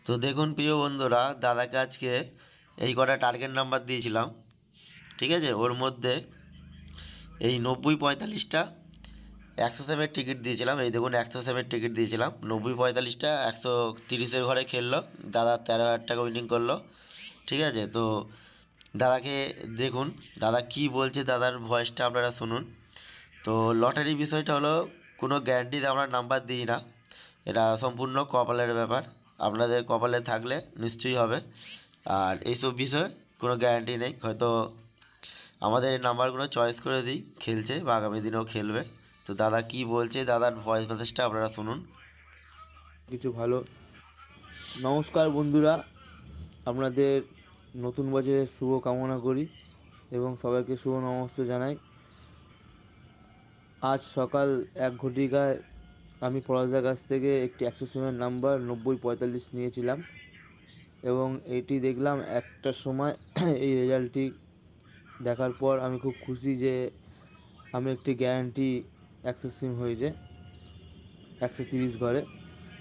তো দেখুন প্রিয় বন্ধুরা, দাদাকে আজকে এই কটা টার্গেট নাম্বার দিয়েছিলাম, ঠিক আছে। ওর মধ্যে এই 90-45টা 100 টিকিট দিয়েছিলাম। এই দেখুন 100 টিকিট দিয়েছিলাম, 90-45টা 130-এর ঘরে খেললো। দাদা 13,000 টাকা উইনিং করলো, ঠিক আছে। তো দাদাকে দেখুন, দাদা কি বলছে, দাদার ভয়েসটা আপনারা শুনুন। তো লটারি বিষয়টা হলো, কোনো গ্যারান্টিতে আমরা নাম্বার দিই না, এটা সম্পূর্ণ কপালের ব্যাপার। আপনাদের কপালে থাকলে নিশ্চয়ই হবে, আর এইসব বিষয়ে কোনো গ্যারান্টি নেই। হয়তো আমাদের এই নাম্বারগুলো চয়েস করে দিই, খেলছে বা আগামী দিনেও খেলবে। তো দাদা কি বলছে, দাদার ভয়েস মেসেজটা আপনারা শুনুন। কিছু ভালো। নমস্কার বন্ধুরা, আপনাদের নতুন বছরের শুভ কামনা করি এবং সবাইকে শুভ নমস্তে জানাই। আজ সকাল 1 ঘটিকায় আমি পলাশদার কাছ থেকে একটি অ্যাক্সেসের নাম্বার 90-45 নিয়েছিলাম এবং এটি দেখলাম একটার সময়। এই রেজাল্টটি দেখার পর আমি খুব খুশি যে আমি একটি গ্যারান্টি অ্যাক্সেস হয়েছে 130 ঘরে।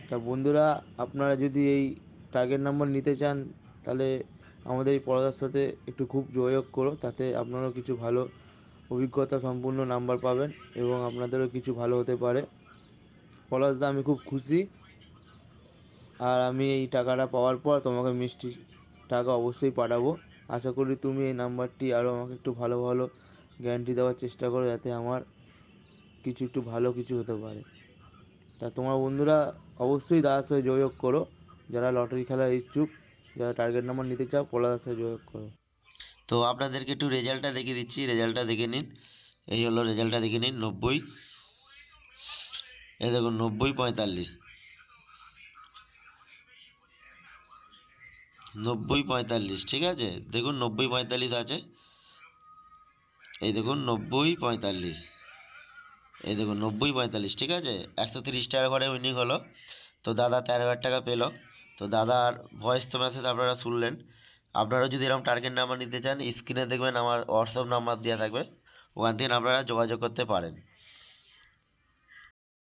তা বন্ধুরা, আপনারা যদি এই টার্গেট নাম্বার নিতে চান তাহলে আমাদের এই পড়ার সাথে একটু খুব যোগাযোগ করো, তাতে আপনারাও কিছু ভালো অভিজ্ঞতা সম্পূর্ণ নাম্বার পাবেন এবং আপনাদেরও কিছু ভালো হতে পারে। পলাশদা, আমি খুব খুশি, আর আমি এই টাকাটা পাওয়ার পর তোমাকে মিষ্টি টাকা অবশ্যই পাঠাবো। আশা করি তুমি এই নাম্বারটি আরও আমাকে একটু ভালো ভালো গ্যারান্টি দেওয়ার চেষ্টা করো, যাতে আমার কিছু একটু ভালো কিছু হতে পারে। তা তোমার বন্ধুরা অবশ্যই দাদার সাথে যোগাযোগ করো, যারা লটারি খেলার ইচ্ছুক, যারা টার্গেট নাম্বার নিতে চাও, পলাদার সাথে যোগাযোগ করো। তো আপনাদেরকে একটু রেজাল্টটা দেখিয়ে দিচ্ছি, রেজাল্টটা দেখে নিন। এই হলো রেজাল্টটা দেখে নিন। 90, এই দেখুন 90-45, 90-45, ঠিক আছে। দেখুন 90-45 আছে, এই দেখুন 90-45, এই দেখুন 90-45, ঠিক আছে। 130টার ঘরে উইনিং হলো। তো দাদা 13,000 টাকা পেলো। তো দাদার ভয়েস তো মেসেজ আপনারা শুনলেন। আপনারা যদি এরকম টার্গেট নাম্বার নিতে চান, স্ক্রিনে দেখবেন আমার হোয়াটসঅ্যাপ নাম্বার দেওয়া থাকবে, ওখান থেকে আপনারা যোগাযোগ করতে পারেন।